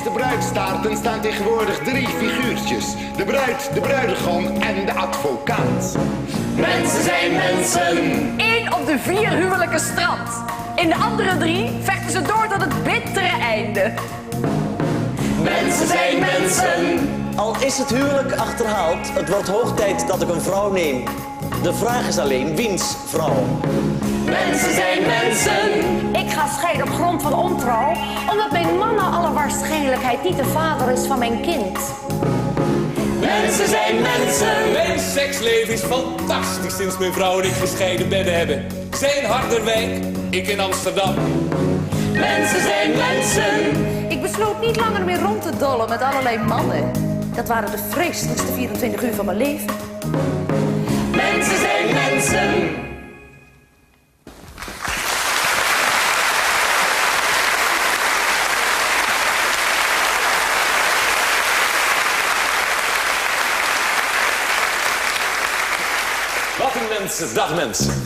de bruidstaarten staan tegenwoordig 3 figuurtjes. De bruid, de bruidegom en de advocaat. Mensen zijn mensen. 1 op de 4 huwelijken strandt. In de andere 3 vechten ze door tot het bittere einde. Mensen zijn mensen. Al is het huwelijk achterhaald, het wordt hoog tijd dat ik een vrouw neem. De vraag is alleen, wiens vrouw? Mensen zijn mensen. Ik ga scheiden op grond van ontrouw, omdat mijn man naar alle waarschijnlijkheid niet de vader is van mijn kind. Mensen zijn mensen. Mijn seksleven is fantastisch sinds mijn vrouw en ik gescheiden bedden hebben. Zij in Harderwijk, ik in Amsterdam. Mensen zijn mensen. Ik besloot niet langer meer rond te dollen met allerlei mannen. Dat waren de vreselijkste 24 uur van mijn leven. Mensen zijn mensen. Wat een mensen, dag mensen.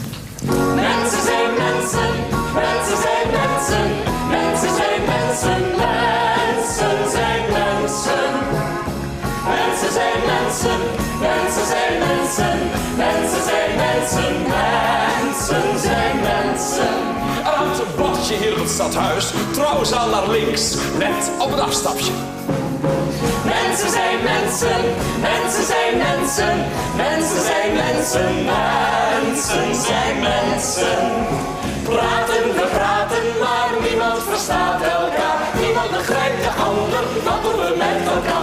Mensen zijn mensen. Mensen zijn mensen. Mensen zijn mensen. Mensen zijn mensen. Mensen zijn mensen. Mensen zijn mensen. Mensen zijn mensen. Mensen zijn mensen. Een oud bordje hier op het stadhuis, trouwzaal naar links, net op een afstapje. Mensen zijn mensen. Mensen zijn mensen. Mensen zijn mensen. Mensen zijn mensen. Praten, we praten, maar niemand verstaat elkaar. Niemand begrijpt de ander, wat doen we met elkaar?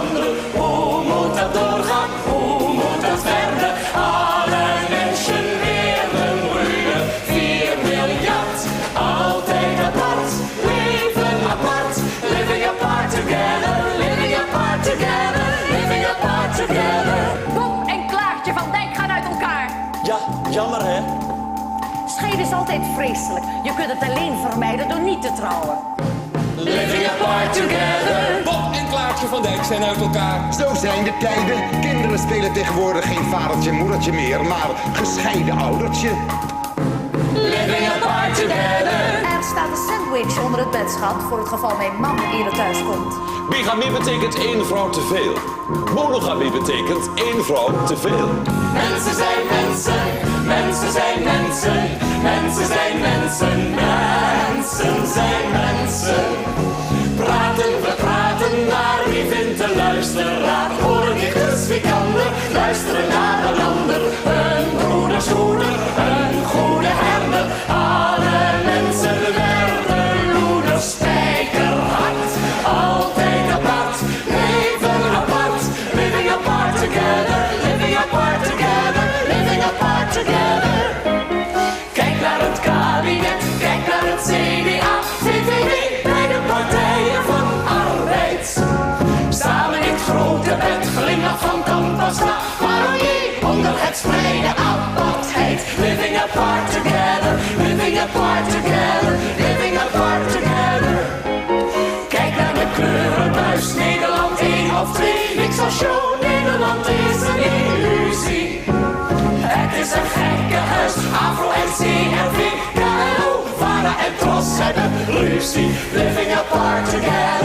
Hoe moet dat doorgaan? Hoe moet dat verder? Alle mensen werden ruïne. 4 miljard, altijd apart. Leven apart, living apart together. Living apart together, living apart together. Bob en Klaartje van Dijk gaan uit elkaar. Ja, jammer hè? Scheiden is altijd vreselijk. Je kunt het alleen vermijden door niet te trouwen. Living apart together. Bob en Klaartje van Dijk zijn uit elkaar. Zo zijn de tijden. Kinderen spelen tegenwoordig geen vadertje en moedertje meer, maar gescheiden oudertje. Living apart together. Er staat een sandwich onder het bed, schat, voor het geval mijn man eerder thuis komt. Bigamie betekent 1 vrouw te veel. Monogamie betekent 1 vrouw te veel. Mensen zijn mensen. Mensen zijn mensen. Mensen zijn mensen. Mensen zijn mensen. Praten, we praten, maar wie vindt de luisteraar? Horen dichters, wie kan er luisteren naar een ander? Een broeders hoeder, een goede herder. Alle mensen werden loeders, spijkerhard. Altijd apart, leven apart. Living apart together, living apart together, living apart together. Kijk naar het kabinet, kijk naar het CDA, VVD, bij de partijen van arbeid. Samen in het grote bed, glimlach van Campasna, paronie onder het spreiden apartheid. Living apart together, living apart together, living apart together. Kijk naar de kleurenbuis, Nederland 1 of 2, niks als show, Nederland is een illusie. Het is een gekke huis, Afro en CRV, KLO, VARA en TROS hebben ruzie. Living apart together.